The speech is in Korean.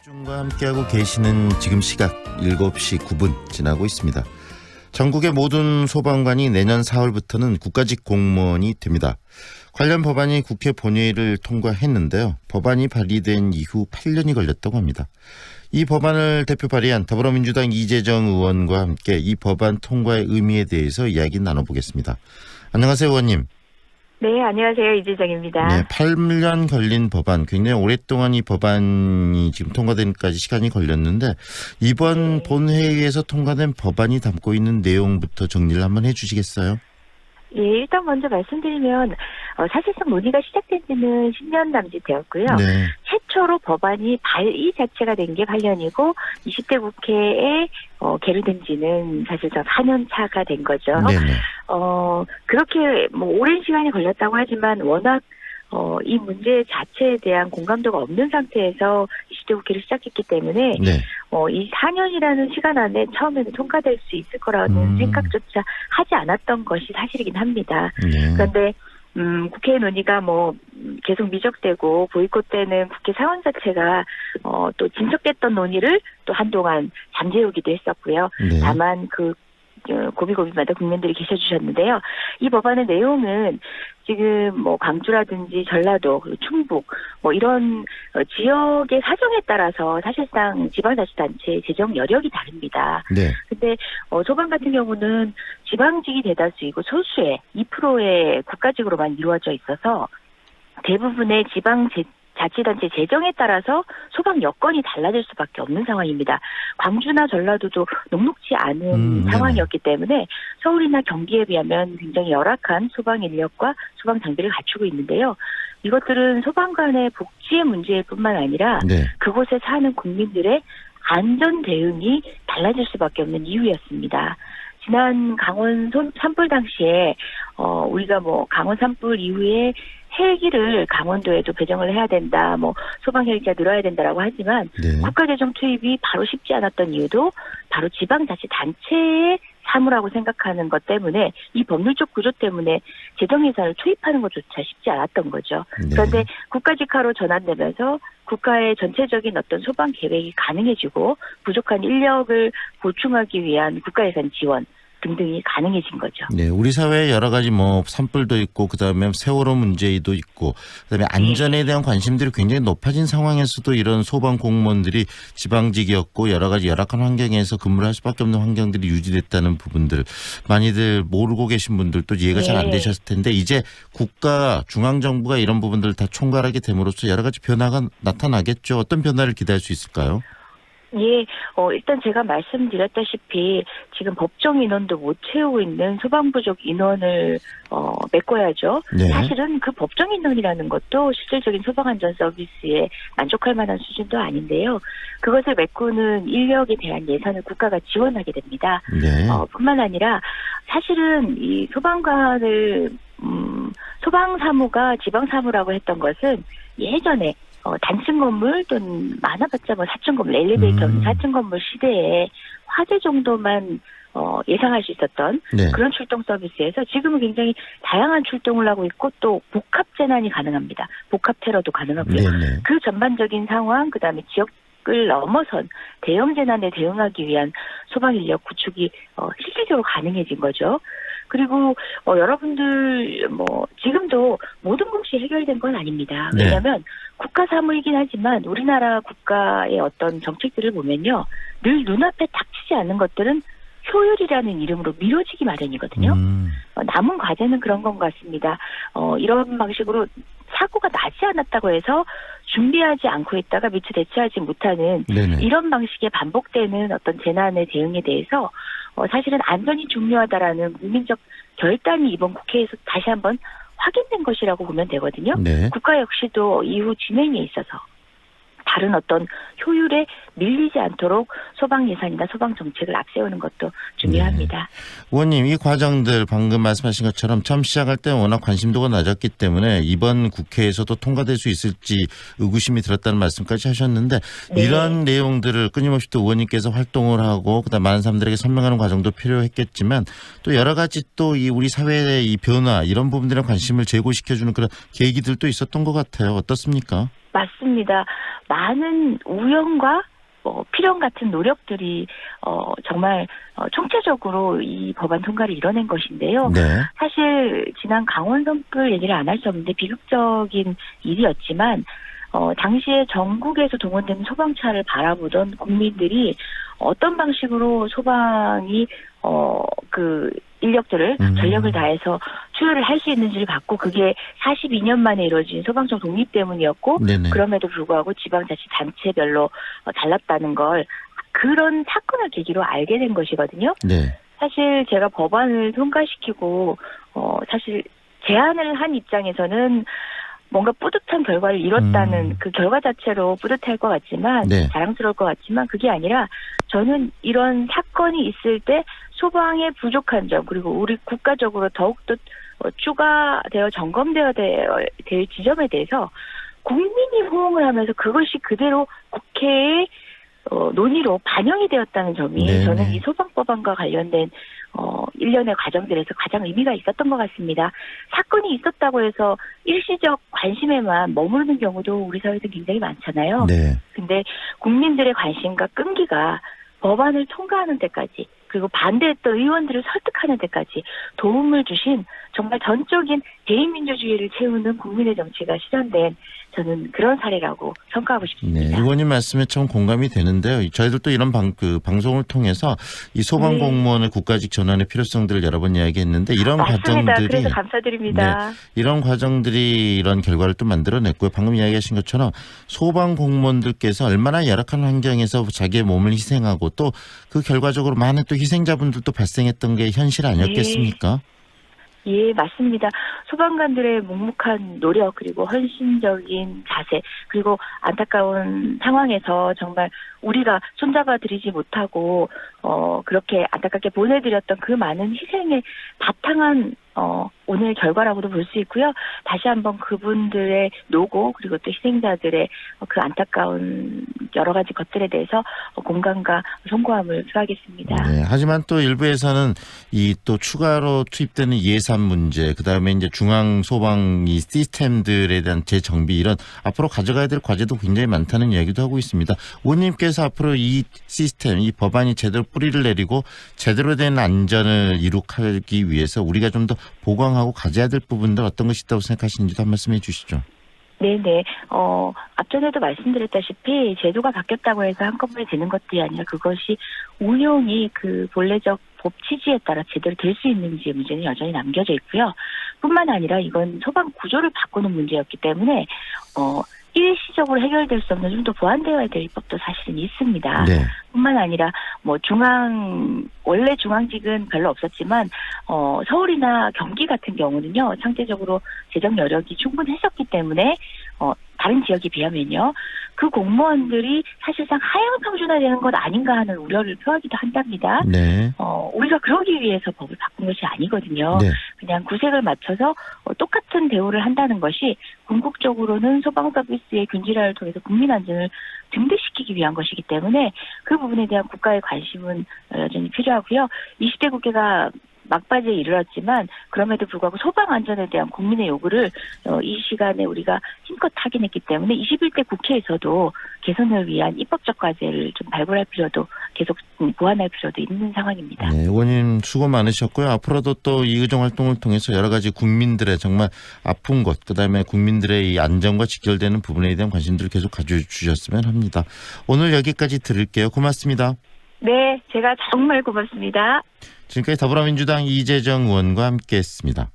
집중과 함께하고 계시는 지금 시각 7시 9분 지나고 있습니다. 전국의 모든 소방관이 내년 4월부터는 국가직 공무원이 됩니다. 관련 법안이 국회 본회의를 통과했는데요. 법안이 발의된 이후 8년이 걸렸다고 합니다. 이 법안을 대표 발의한 더불어민주당 이재정 의원과 함께 이 법안 통과의 의미에 대해서 이야기 나눠보겠습니다. 안녕하세요, 의원님. 네, 안녕하세요. 이재정입니다. 네, 8년 걸린 법안, 굉장히 오랫동안 이 법안이 지금 통과되기까지 시간이 걸렸는데 이번 본회의에서 통과된 법안이 담고 있는 내용부터 정리를 한번 해주시겠어요? 예, 일단 먼저 말씀드리면 사실상 논의가 시작된 지는 10년 남짓되었고요. 네. 최초로 법안이 발의 자체가 된 게 8년이고 20대 국회에 계류된 지는 사실상 4년 차가 된 거죠. 네네. 그렇게 뭐 오랜 시간이 걸렸다고 하지만 워낙 이 문제 자체에 대한 공감도가 없는 상태에서 20대 국회를 시작했기 때문에 네. 이 4년이라는 시간 안에 처음에는 통과될 수 있을 거라는 생각조차 하지 않았던 것이 사실이긴 합니다. 네. 그런데 국회 논의가 계속 미적되고 보이콧되는 국회 상황 자체가 또 진척됐던 논의를 또 한동안 잠재우기도 했었고요. 네. 다만 고비고비마다 국민들이 계셔주셨는데요. 이 법안의 내용은 지금 광주라든지 전라도, 그리고 충북 이런 지역의 사정에 따라서 사실상 지방자치단체의 재정 여력이 다릅니다. 네. 근데 소방 같은 경우는 지방직이 대다수이고 소수의 2%의 국가직으로만 이루어져 있어서 대부분의 자치단체 재정에 따라서 소방 여건이 달라질 수밖에 없는 상황입니다. 광주나 전라도도 녹록지 않은 상황이었기 때문에 서울이나 경기에 비하면 굉장히 열악한 소방 인력과 소방 장비를 갖추고 있는데요. 이것들은 소방관의 복지의 문제일 뿐만 아니라 네. 그곳에 사는 국민들의 안전 대응이 달라질 수밖에 없는 이유였습니다. 지난 강원 산불 당시에 우리가 강원 산불 이후에 헬기를 강원도에도 배정을 해야 된다, 소방 헬기가 늘어야 된다라고 하지만 네. 국가재정 투입이 바로 쉽지 않았던 이유도 바로 지방자치단체의 사무라고 생각하는 것 때문에 이 법률적 구조 때문에 재정 예산을 투입하는 것조차 쉽지 않았던 거죠. 네. 그런데 국가직화로 전환되면서 국가의 전체적인 어떤 소방 계획이 가능해지고 부족한 인력을 보충하기 위한 국가 예산 지원 등등이 가능해진 거죠. 네, 우리 사회에 여러 가지 산불도 있고 그다음에 세월호 문제도 있고 그다음에 안전에 대한 관심들이 굉장히 높아진 상황에서도 이런 소방 공무원들이 지방직이었고 여러 가지 열악한 환경에서 근무를 할 수밖에 없는 환경들이 유지됐다는 부분들 많이들 모르고 계신 분들도 이해가 잘 안 되셨을 텐데 이제 국가 중앙정부가 이런 부분들을 다 총괄하게 됨으로써 여러 가지 변화가 나타나겠죠. 어떤 변화를 기대할 수 있을까요? 예, 일단 제가 말씀드렸다시피 지금 법정 인원도 못 채우고 있는 소방 부족 인원을 메꿔야죠. 네. 사실은 그 법정 인원이라는 것도 실질적인 소방 안전 서비스에 만족할 만한 수준도 아닌데요. 그것을 메꾸는 인력에 대한 예산을 국가가 지원하게 됩니다. 네. 뿐만 아니라 사실은 이 소방관을 소방 사무가 지방 사무라고 했던 것은 예전에 단층 건물 또는 많아봤자 4층 건물, 엘리베이터 4층 건물 시대에 화재 정도만 예상할 수 있었던 네. 그런 출동 서비스에서 지금은 굉장히 다양한 출동을 하고 있고 또 복합 재난이 가능합니다. 복합 테러도 가능하고요. 네네. 그 전반적인 상황, 그다음에 지역을 넘어선 대형 재난에 대응하기 위한 소방 인력 구축이 실질적으로 가능해진 거죠. 그리고 여러분들 지금도 모든 것이 해결된 건 아닙니다. 네. 왜냐하면 국가 사무이긴 하지만 우리나라 국가의 어떤 정책들을 보면요, 늘 눈앞에 닥치지 않는 것들은 효율이라는 이름으로 미뤄지기 마련이거든요. 남은 과제는 그런 것 같습니다. 이런 방식으로 사고가 나지 않았다고 해서 준비하지 않고 있다가 미처 대처하지 못하는 네네. 이런 방식의 반복되는 어떤 재난의 대응에 대해서 사실은 안전이 중요하다라는 국민적 결단이 이번 국회에서 다시 한번 확인된 것이라고 보면 되거든요. 네. 국가 역시도 이후 진행에 있어서 다른 어떤 효율에 밀리지 않도록 소방 예산이나 소방 정책을 앞세우는 것도 중요합니다. 네. 의원님, 이 과정들 방금 말씀하신 것처럼 처음 시작할 때 워낙 관심도가 낮았기 때문에 이번 국회에서도 통과될 수 있을지 의구심이 들었다는 말씀까지 하셨는데 네. 이런 내용들을 끊임없이 또 의원님께서 활동을 하고 그다음 많은 사람들에게 설명하는 과정도 필요했겠지만 또 여러 가지 또 이 우리 사회의 이 변화 이런 부분들에 관심을 제고시켜주는 그런 계기들도 있었던 것 같아요. 어떻습니까? 맞습니다. 많은 우연과 필연 같은 노력들이 정말 총체적으로 이 법안 통과를 이뤄낸 것인데요. 네. 사실 지난 강원 산불 얘기를 안 할 수 없는데 비극적인 일이었지만 당시에 전국에서 동원된 소방차를 바라보던 국민들이 어떤 방식으로 소방이 그 인력들을 전력을 다해서 투여를 할 수 있는지를 봤고 그게 42년 만에 이루어진 소방청 독립 때문이었고 네네. 그럼에도 불구하고 지방자치단체별로 달랐다는 걸 그런 사건을 계기로 알게 된 것이거든요. 네. 사실 제가 법안을 통과시키고 사실 제안을 한 입장에서는 뭔가 뿌듯한 결과를 이뤘다는 그 결과 자체로 뿌듯할 것 같지만 네. 자랑스러울 것 같지만 그게 아니라 저는 이런 사건이 있을 때 소방의 부족한 점 그리고 우리 국가적으로 더욱더 추가되어 점검되어야 될 지점에 대해서 국민이 호응을 하면서 그것이 그대로 국회의 논의로 반영이 되었다는 점이 네네. 저는 이 소방법안과 관련된 일련의 과정들에서 가장 의미가 있었던 것 같습니다. 사건이 있었다고 해서 일시적 관심에만 머무르는 경우도 우리 사회에서 굉장히 많잖아요. 네. 근데 국민들의 관심과 끈기가 법안을 통과하는 데까지 그리고 반대했던 의원들을 설득하는 데까지 도움을 주신 정말 전적인 대의민주주의를 채우는 국민의 정치가 실현된 저는 그런 사례라고 평가하고 네, 싶습니다. 의원님 말씀에 참 공감이 되는데요. 저희들도 이런 방송을 통해서 이 소방 공무원의 국가직 전환의 필요성들을 여러 번 이야기했는데 이런 맞습니다. 과정들이 그래서 감사드립니다. 네, 이런 과정들이 이런 결과를 또 만들어냈고요. 방금 이야기하신 것처럼 소방 공무원들께서 얼마나 열악한 환경에서 자기의 몸을 희생하고 또 그 결과적으로 많은 또 희생자분들도 발생했던 게 현실 아니었겠습니까? 예, 맞습니다. 소방관들의 묵묵한 노력 그리고 헌신적인 자세 그리고 안타까운 상황에서 정말 우리가 손잡아 드리지 못하고 그렇게 안타깝게 보내드렸던 그 많은 희생의 바탕한 오늘 결과라고도 볼 수 있고요. 다시 한번 그분들의 노고 그리고 또 희생자들의 그 안타까운 여러 가지 것들에 대해서 공감과 송구함을 표하겠습니다. 네, 하지만 또 일부에서는 이 또 추가로 투입되는 예산 문제, 그 다음에 이제 중앙 소방 이 시스템들에 대한 재정비 이런 앞으로 가져가야 될 과제도 굉장히 많다는 이야기도 하고 있습니다. 의원님께서 앞으로 이 시스템, 이 법안이 제대로 뿌리를 내리고 제대로 된 안전을 이룩하기 위해서 우리가 좀 더 보강하고 가져야 될 부분들 어떤 것이 있다고 생각하시는지도 한 말씀해 주시죠. 네네. 앞전에도 말씀드렸다시피 제도가 바뀌었다고 해서 한꺼번에 되는 것들이 아니라 그것이 운용이 그 본래적 법 취지에 따라 제대로 될 수 있는지의 문제는 여전히 남겨져 있고요. 뿐만 아니라 이건 소방 구조를 바꾸는 문제였기 때문에 일시적으로 해결될 수 없는 좀 더 보완되어야 될 입법도 사실은 있습니다. 네. 뿐만 아니라 원래 중앙직은 별로 없었지만 서울이나 경기 같은 경우는요 상대적으로 재정 여력이 충분했었기 때문에 다른 지역에 비하면요 그 공무원들이 사실상 하향 평준화되는 것 아닌가 하는 우려를 표하기도 한답니다. 네. 우리가 그러기 위해서 법을 바꾼 것이 아니거든요. 네. 그냥 구색을 맞춰서 똑같은 대우를 한다는 것이 궁극적으로는 소방 서비스의 균질화를 통해서 국민 안전을 증대시키기 위한 것이기 때문에 그 부분에 대한 국가의 관심은 여전히 필요하고요. 20대 국회가 막바지에 이르렀지만 그럼에도 불구하고 소방 안전에 대한 국민의 요구를 이 시간에 우리가 힘껏 확인했기 때문에 21대 국회에서도 개선을 위한 입법적 과제를 좀 발굴할 필요도 계속 보완할 필요도 있는 상황입니다. 네, 의원님 수고 많으셨고요. 앞으로도 또 이 의정 활동을 통해서 여러 가지 국민들의 정말 아픈 것, 그다음에 국민들의 이 안전과 직결되는 부분에 대한 관심들을 계속 가져주셨으면 합니다. 오늘 여기까지 들을게요. 고맙습니다. 네, 제가 정말 고맙습니다. 지금까지 더불어민주당 이재정 의원과 함께했습니다.